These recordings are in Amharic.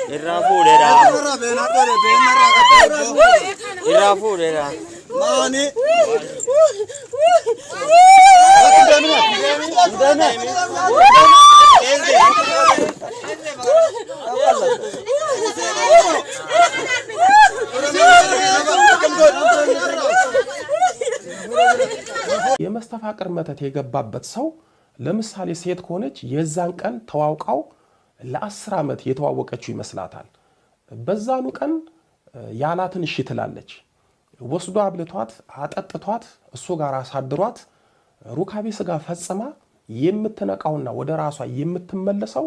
Irafudera. Irafudera. Mani. የመስተፋቅር መተት የገባበት ሰው ለምሳሌ ሴት ከሆነች የዛን ቀን ተዋውቃው ለ10 ዓመት የተዋወቀችው ይመስላታል። በዛኑ ቀን ያላትን እሺ ትላለች። ወስዶ አብልቷት አጠጥቷት እሱ ጋር አሳድሯት ሩካቤ ስጋ ፈጽማ የምትነቃውና ወደ ራሷ የምትመለሰው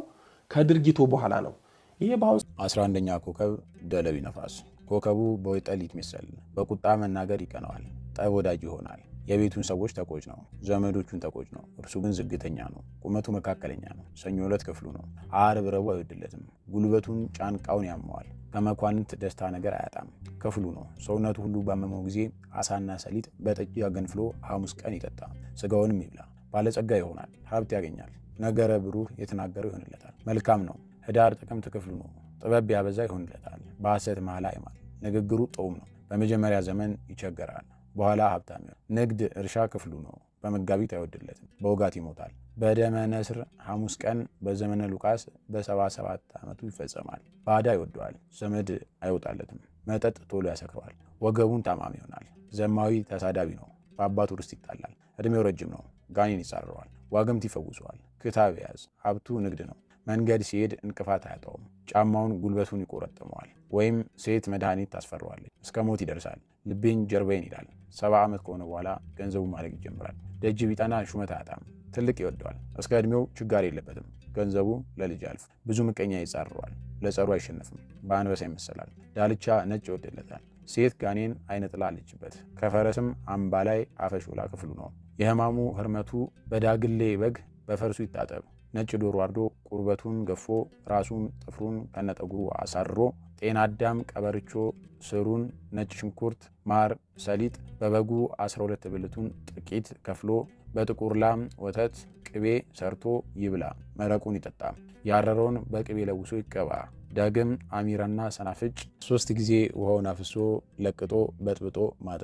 ከድርጊቱ በኋላ ነው። ይሄ ባሁን 11ኛ ኮከብ ደለቢ ነፋስ ኮከቡ በወይጠሊት ሚሰል በቁጣ መናገር ይቀናዋል። ጠብ ወዳጅ ይሆናል። የቤቱን ሰዎች ተቆጭ ነው። ዘመዶቹን ተቆጭ ነው። እርሱ ግን ዝግተኛ ነው። ቁመቱ መካከለኛ ነው። ሰኞ ዕለት ክፍሉ ነው። ዓርብ ረቡዕ አይወድለትም። ጉልበቱን ጫንቃውን ያመዋል። ከመኳንንት ደስታ ነገር አያጣም። ክፍሉ ነው። ሰውነቱ ሁሉ ባመመው ጊዜ አሳና ሰሊጥ በጠጅ አገንፍሎ ሐሙስ ቀን ይጠጣ። ስጋውንም ይብላ። ባለጸጋ ይሆናል። ሀብት ያገኛል። ነገረ ብሩህ የተናገረው ይሆንለታል። መልካም ነው። ህዳር ጥቅምት ክፍሉ ነው። ጥበብ ያበዛ ይሆንለታል። በሐሰት መሐላ ይማል። ንግግሩ ጥዑም ነው። በመጀመሪያ ዘመን ይቸገራል። በኋላ ሀብታም ነው። ንግድ እርሻ ክፍሉ ነው። በመጋቢት አይወድለትም። በውጋት ይሞታል። በደመ ነስር ሐሙስ ቀን በዘመነ ሉቃስ በ77 ዓመቱ ይፈጸማል። ባዳ ይወደዋል። ዘመድ አይወጣለትም። መጠጥ ቶሎ ያሰክረዋል። ወገቡን ታማሚ ይሆናል። ዘማዊ ተሳዳቢ ነው። በአባቱ ርስት ይጣላል። እድሜው ረጅም ነው። ጋኔን ይጻረዋል። ዋግምት ይፈውሰዋል። ክታብ ያዝ። ሀብቱ ንግድ ነው። መንገድ ሲሄድ እንቅፋት አያጣውም። ጫማውን ጉልበቱን ይቆረጥመዋል። ወይም ሴት መድኃኒት ታስፈራዋለች። እስከ ሞት ይደርሳል። ልቤን ጀርባዬን ይላል። 70 ዓመት ከሆነ በኋላ ገንዘቡ ማለቅ ይጀምራል። ደጅ ቢጠና ሹመት አያጣም። ትልቅ ይወደዋል። እስከ ዕድሜው ችጋር የለበትም። ገንዘቡ ለልጅ አልፍ። ብዙ ምቀኛ ይጻረዋል። ለጸሩ አይሸነፍም። በአንበሳ ይመሰላል። ዳልቻ ነጭ ይወደለታል። ሴት ጋኔን አይነ ጥላ አለችበት። ከፈረስም አምባ ላይ አፈሾላ ክፍሉ ነው። የሕማሙ ህርመቱ በዳግሌ በግ በፈርሱ ይታጠብ። ነጭ ዶሮ አርዶ ቁርበቱን ገፎ ራሱን ጥፍሩን ከነጠጉሩ አሳርሮ ጤና አዳም ቀበርቾ ስሩን ነጭ ሽንኩርት ማር ሰሊጥ በበጉ 12 ብልቱን ጥቂት ከፍሎ በጥቁር ላም ወተት ቅቤ ሰርቶ ይብላ። መረቁን ይጠጣ። ያረረውን በቅቤ ለውሶ ይቀባ። ዳግም አሚራና ሰናፍጭ 3 ጊዜ ውሃውን አፍሶ ለቅጦ በጥብጦ ማጠ